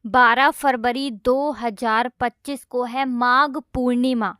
12 फरवरी 2025 को है माघ पूर्णिमा।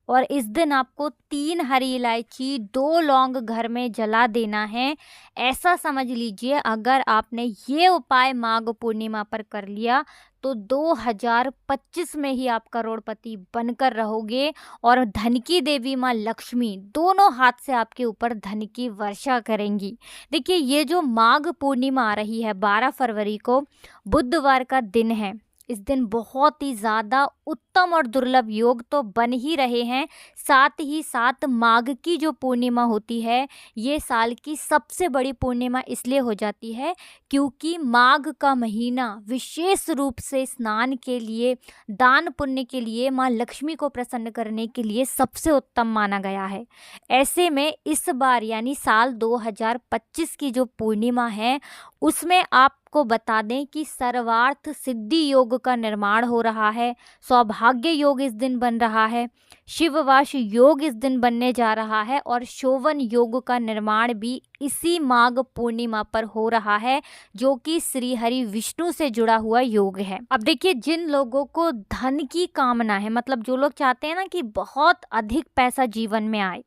और इस दिन आपको 3 हरी इलायची, 2 लौंग घर में जला देना है। ऐसा समझ लीजिए, अगर आपने ये उपाय माघ पूर्णिमा पर कर लिया तो 2025 में ही आप करोड़पति बनकर रहोगे। और धन की देवी माँ लक्ष्मी दोनों हाथ से आपके ऊपर धन की वर्षा करेंगी। देखिए, ये जो माघ पूर्णिमा आ रही है 12 फरवरी को, बुधवार का दिन है। इस दिन बहुत ही ज़्यादा उत्तम और दुर्लभ योग तो बन ही रहे हैं। साथ ही साथ माघ की जो पूर्णिमा होती है, ये साल की सबसे बड़ी पूर्णिमा इसलिए हो जाती है क्योंकि माघ का महीना विशेष रूप से स्नान के लिए, दान पुण्य के लिए, माँ लक्ष्मी को प्रसन्न करने के लिए सबसे उत्तम माना गया है। ऐसे में इस बार यानी साल 2025 की जो पूर्णिमा है, उसमें आपको बता दें कि सर्वार्थ सिद्धि योग का निर्माण हो रहा है। सौभाग्य योग इस दिन बन रहा है। शिववाश योग इस दिन बनने जा रहा है और शोभन योग का निर्माण भी इसी माघ पूर्णिमा पर हो रहा है, जो कि श्री हरि विष्णु से जुड़ा हुआ योग है। अब देखिए, जिन लोगों को धन की कामना है, मतलब जो लोग चाहते हैं ना कि बहुत अधिक पैसा जीवन में आए,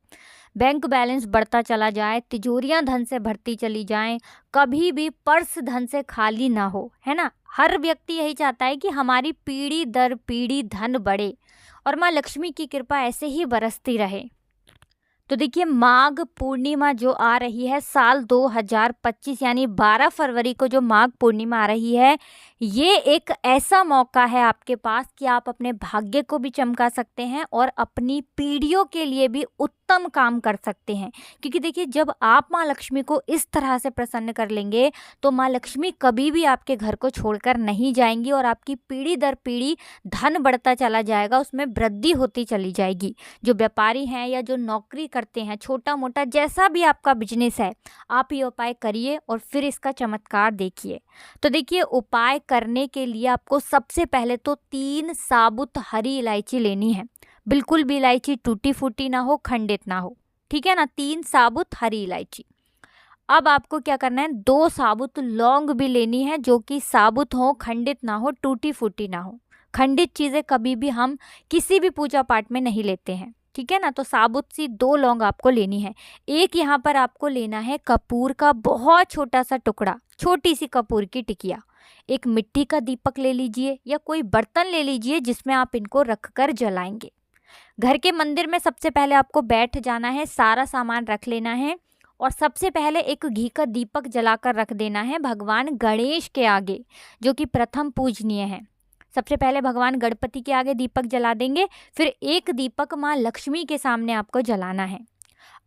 बैंक बैलेंस बढ़ता चला जाए, तिजोरियां धन से भरती चली जाएं, कभी भी पर्स धन से खाली ना हो, है ना। हर व्यक्ति यही चाहता है कि हमारी पीढ़ी दर पीढ़ी धन बढ़े और माँ लक्ष्मी की कृपा ऐसे ही बरसती रहे। तो देखिए, माघ पूर्णिमा जो आ रही है साल 2025 यानी 12 फरवरी को जो माघ पूर्णिमा आ रही है, ये एक ऐसा मौका है आपके पास कि आप अपने भाग्य को भी चमका सकते हैं और अपनी पीढ़ियों के लिए भी उत्तम काम कर सकते हैं। क्योंकि देखिए, जब आप माँ लक्ष्मी को इस तरह से प्रसन्न कर लेंगे तो माँ लक्ष्मी कभी भी आपके घर को छोड़कर नहीं जाएंगी और आपकी पीढ़ी दर पीढ़ी धन बढ़ता चला जाएगा, उसमें वृद्धि होती चली जाएगी। जो व्यापारी हैं या जो नौकरी करते हैं, छोटा मोटा जैसा भी आपका बिजनेस है, आप ये उपाय करिए और फिर इसका चमत्कार देखिए। तो देखिए, उपाय करने के लिए आपको सबसे पहले तो 3 साबुत हरी इलायची लेनी है। बिल्कुल भी इलायची टूटी फूटी ना हो, खंडित ना हो, ठीक है ना। 3 साबुत हरी इलायची। अब आपको क्या करना है, 2 साबुत लौंग भी लेनी है, जो कि साबुत हो, खंडित ना हो, टूटी फूटी ना हो। खंडित चीज़ें कभी भी हम किसी भी पूजा पाठ में नहीं लेते हैं, ठीक है ना। तो साबुत सी 2 लौंग आपको लेनी है। एक यहाँ पर आपको लेना है कपूर का बहुत छोटा सा टुकड़ा, छोटी सी कपूर की टिकिया। एक मिट्टी का दीपक ले लीजिए या कोई बर्तन ले लीजिए जिसमें आप इनको रख कर जलाएंगे। घर के मंदिर में सबसे पहले आपको बैठ जाना है, सारा सामान रख लेना है और सबसे पहले एक घी का दीपक जलाकर रख देना है भगवान गणेश के आगे, जो कि प्रथम पूजनीय है। सबसे पहले भगवान गणपति के आगे दीपक जला देंगे, फिर एक दीपक माँ लक्ष्मी के सामने आपको जलाना है।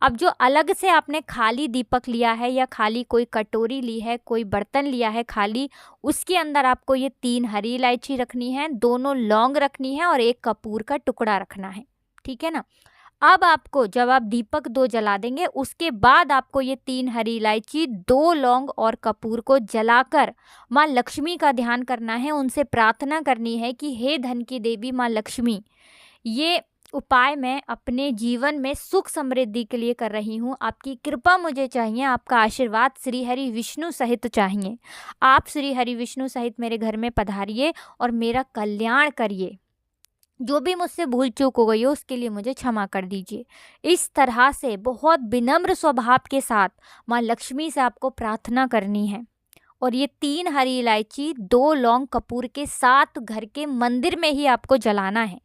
अब जो अलग से आपने खाली दीपक लिया है या खाली कोई कटोरी ली है, कोई बर्तन लिया है खाली, उसके अंदर आपको ये 3 हरी इलायची रखनी है, 2 लौंग रखनी है और एक कपूर का टुकड़ा रखना है, ठीक है ना। अब आपको जब आप दीपक 2 जला देंगे, उसके बाद आपको ये 3 हरी इलायची, 2 लौंग और कपूर को जलाकर माँ लक्ष्मी का ध्यान करना है। उनसे प्रार्थना करनी है कि हे धन की देवी माँ लक्ष्मी, ये उपाय मैं अपने जीवन में सुख समृद्धि के लिए कर रही हूँ। आपकी कृपा मुझे चाहिए, आपका आशीर्वाद श्री हरि विष्णु सहित चाहिए। आप श्री हरि विष्णु सहित मेरे घर में पधारिए और मेरा कल्याण करिए। जो भी मुझसे भूल चूक हो गई हो उसके लिए मुझे क्षमा कर दीजिए। इस तरह से बहुत विनम्र स्वभाव के साथ माँ लक्ष्मी से आपको प्रार्थना करनी है। और ये 3 हरी इलायची, 2 लौंग कपूर के साथ घर के मंदिर में ही आपको जलाना है।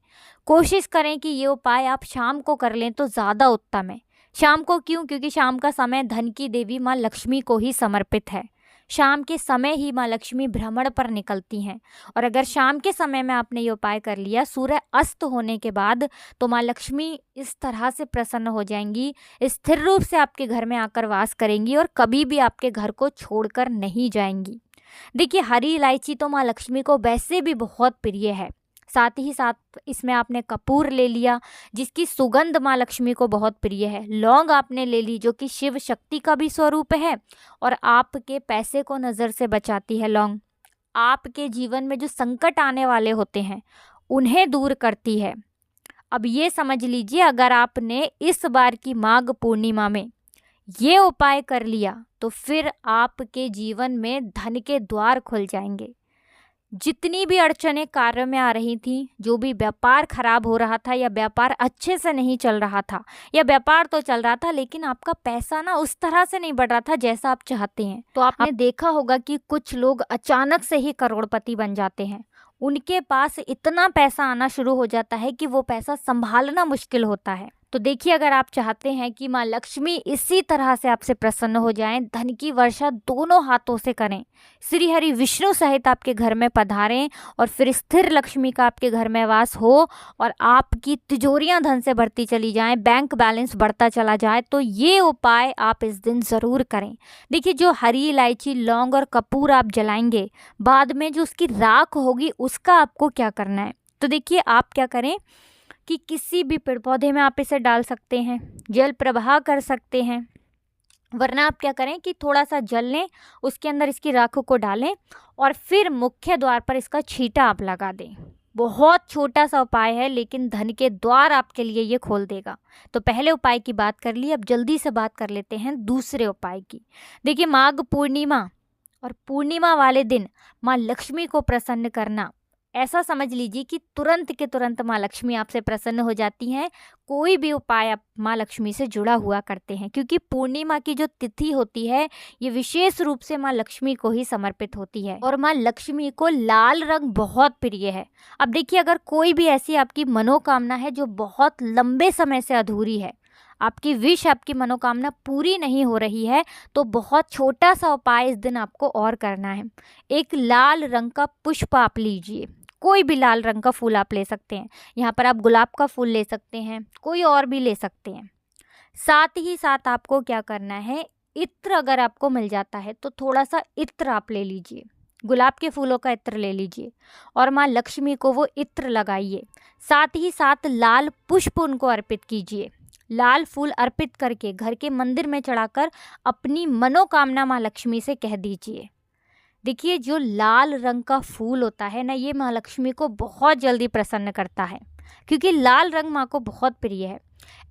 कोशिश करें कि ये उपाय आप शाम को कर लें तो ज़्यादा उत्तम है। शाम को क्यों? क्योंकि शाम का समय धन की देवी माँ लक्ष्मी को ही समर्पित है। शाम के समय ही माँ लक्ष्मी भ्रमण पर निकलती हैं और अगर शाम के समय में आपने ये उपाय कर लिया सूर्य अस्त होने के बाद, तो माँ लक्ष्मी इस तरह से प्रसन्न हो जाएंगी, स्थिर रूप से आपके घर में आकर वास करेंगी और कभी भी आपके घर को छोड़कर नहीं जाएंगी। देखिए, हरी इलायची तो माँ लक्ष्मी को वैसे भी बहुत प्रिय है, साथ ही साथ इसमें आपने कपूर ले लिया जिसकी सुगंध माँ लक्ष्मी को बहुत प्रिय है। लौंग आपने ले ली जो कि शिव शक्ति का भी स्वरूप है और आपके पैसे को नज़र से बचाती है। लौंग आपके जीवन में जो संकट आने वाले होते हैं उन्हें दूर करती है। अब ये समझ लीजिए, अगर आपने इस बार की माघ पूर्णिमा में ये उपाय कर लिया तो फिर आपके जीवन में धन के द्वार खुल जाएंगे। जितनी भी अड़चनें कार्य में आ रही थी, जो भी व्यापार खराब हो रहा था या व्यापार अच्छे से नहीं चल रहा था, या व्यापार तो चल रहा था लेकिन आपका पैसा ना उस तरह से नहीं बढ़ रहा था जैसा आप चाहते हैं, तो आपने देखा होगा कि कुछ लोग अचानक से ही करोड़पति बन जाते हैं। उनके पास इतना पैसा आना शुरू हो जाता है कि वो पैसा संभालना मुश्किल होता है। तो देखिए, अगर आप चाहते हैं कि माँ लक्ष्मी इसी तरह से आपसे प्रसन्न हो जाएं, धन की वर्षा दोनों हाथों से करें, श्री हरि विष्णु सहित आपके घर में पधारें और फिर स्थिर लक्ष्मी का आपके घर में वास हो और आपकी तिजोरियां धन से भरती चली जाएं, बैंक बैलेंस बढ़ता चला जाए, तो ये उपाय आप इस दिन ज़रूर करें। देखिए, जो हरी इलायची, लौंग और कपूर आप जलाएंगे, बाद में जो उसकी राख होगी उसका आपको क्या करना है। तो देखिए, आप क्या करें कि किसी भी पेड़ पौधे में आप इसे डाल सकते हैं, जल प्रवाह कर सकते हैं, वरना आप क्या करें कि थोड़ा सा जल लें, उसके अंदर इसकी राख को डालें और फिर मुख्य द्वार पर इसका छींटा आप लगा दें। बहुत छोटा सा उपाय है लेकिन धन के द्वार आपके लिए ये खोल देगा। तो पहले उपाय की बात कर ली, अब जल्दी से बात कर लेते हैं दूसरे उपाय की। देखिए, माघ पूर्णिमा और पूर्णिमा वाले दिन माँ लक्ष्मी को प्रसन्न करना, ऐसा समझ लीजिए कि तुरंत के तुरंत माँ लक्ष्मी आपसे प्रसन्न हो जाती हैं। कोई भी उपाय आप माँ लक्ष्मी से जुड़ा हुआ करते हैं, क्योंकि पूर्णिमा की जो तिथि होती है ये विशेष रूप से माँ लक्ष्मी को ही समर्पित होती है और माँ लक्ष्मी को लाल रंग बहुत प्रिय है। अब देखिए, अगर कोई भी ऐसी आपकी मनोकामना है जो बहुत लंबे समय से अधूरी है, आपकी विश, आपकी मनोकामना पूरी नहीं हो रही है, तो बहुत छोटा सा उपाय इस दिन आपको और करना है। एक लाल रंग का पुष्प आप लीजिए, कोई भी लाल रंग का फूल आप ले सकते हैं, यहाँ पर आप गुलाब का फूल ले सकते हैं, कोई और भी ले सकते हैं। साथ ही साथ आपको क्या करना है, इत्र अगर आपको मिल जाता है तो थोड़ा सा इत्र आप ले लीजिए, गुलाब के फूलों का इत्र ले लीजिए और माँ लक्ष्मी को वो इत्र लगाइए। साथ ही साथ लाल पुष्प उनको अर्पित कीजिए। लाल फूल अर्पित करके घर के मंदिर में चढ़ाकर अपनी मनोकामना माँ लक्ष्मी से कह दीजिए। देखिए, जो लाल रंग का फूल होता है ना, ये माँ लक्ष्मी को बहुत जल्दी प्रसन्न करता है, क्योंकि लाल रंग माँ को बहुत प्रिय है।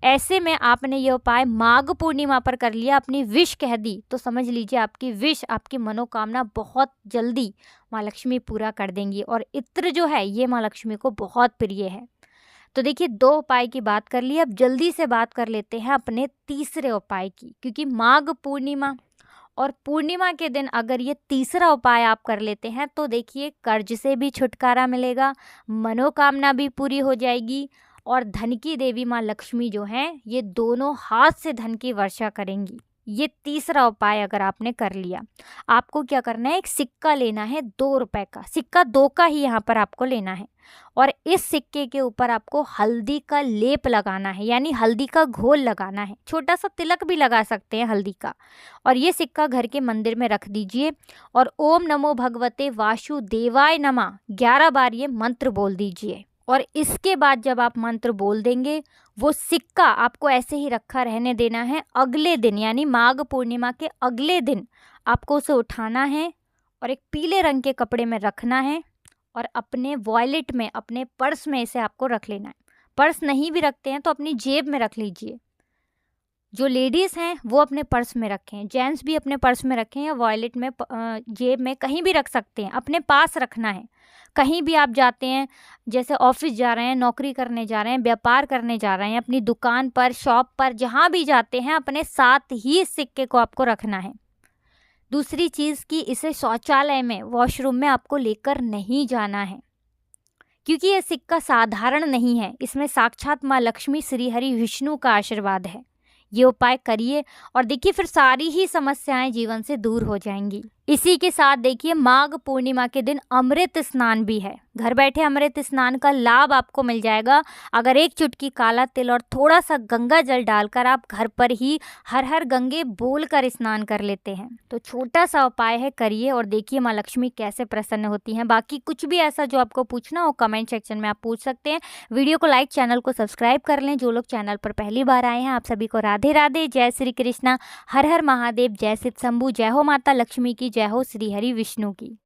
ऐसे में आपने ये उपाय माघ पूर्णिमा पर कर लिया, अपनी विश कह दी, तो समझ लीजिए आपकी विश, आपकी मनोकामना बहुत जल्दी माँ लक्ष्मी पूरा कर देंगी। और इत्र जो है ये माँ लक्ष्मी को बहुत प्रिय है। तो देखिए, 2 उपाय की बात कर ली, अब जल्दी से बात कर लेते हैं अपने तीसरे उपाय की, क्योंकि माघ पूर्णिमा और पूर्णिमा के दिन अगर ये तीसरा उपाय आप कर लेते हैं तो देखिए, कर्ज से भी छुटकारा मिलेगा, मनोकामना भी पूरी हो जाएगी और धन की देवी माँ लक्ष्मी जो हैं ये दोनों हाथ से धन की वर्षा करेंगी। ये तीसरा उपाय अगर आपने कर लिया, आपको क्या करना है, एक सिक्का लेना है 2 रुपए का, सिक्का 2 का ही यहाँ पर आपको लेना है और इस सिक्के के ऊपर आपको हल्दी का लेप लगाना है, यानी हल्दी का घोल लगाना है, छोटा सा तिलक भी लगा सकते हैं हल्दी का। और ये सिक्का घर के मंदिर में रख दीजिए और ओम नमो भगवते वासुदेवाय नमः 11 बार ये मंत्र बोल दीजिए। और इसके बाद जब आप मंत्र बोल देंगे, वो सिक्का आपको ऐसे ही रखा रहने देना है। अगले दिन यानी माघ पूर्णिमा के अगले दिन आपको उसे उठाना है और एक पीले रंग के कपड़े में रखना है और अपने वॉलेट में, अपने पर्स में इसे आपको रख लेना है। पर्स नहीं भी रखते हैं तो अपनी जेब में रख लीजिए। जो लेडीज़ हैं वो अपने पर्स में रखें, जेंट्स भी अपने पर्स में रखें या वॉलेट में, जेब में, कहीं भी रख सकते हैं, अपने पास रखना है। कहीं भी आप जाते हैं, जैसे ऑफिस जा रहे हैं, नौकरी करने जा रहे हैं, व्यापार करने जा रहे हैं, अपनी दुकान पर, शॉप पर, जहाँ भी जाते हैं, अपने साथ ही इस सिक्के को आपको रखना है। दूसरी चीज़ कि इसे शौचालय में, वॉशरूम में आपको लेकर नहीं जाना है, क्योंकि यह सिक्का साधारण नहीं है, इसमें साक्षात माँ लक्ष्मी, श्री हरि विष्णु का आशीर्वाद है। ये उपाय करिए और देखिए, फिर सारी ही समस्याएं जीवन से दूर हो जाएंगी। इसी के साथ देखिए, माघ पूर्णिमा के दिन अमृत स्नान भी है। घर बैठे अमृत स्नान का लाभ आपको मिल जाएगा अगर एक चुटकी काला तिल और थोड़ा सा गंगा जल डालकर आप घर पर ही हर हर गंगे बोलकर स्नान कर लेते हैं। तो छोटा सा उपाय है, करिए और देखिए माँ लक्ष्मी कैसे प्रसन्न होती हैं। बाकी कुछ भी ऐसा जो आपको पूछना हो कमेंट सेक्शन में आप पूछ सकते हैं। वीडियो को लाइक, चैनल को सब्सक्राइब कर लें। जो लोग चैनल पर पहली बार आए हैं, आप सभी को राधे राधे, जय श्री कृष्णा, हर हर महादेव, जय शिव शंभू, जय हो माता लक्ष्मी की, जय हो श्री हरि विष्णु की।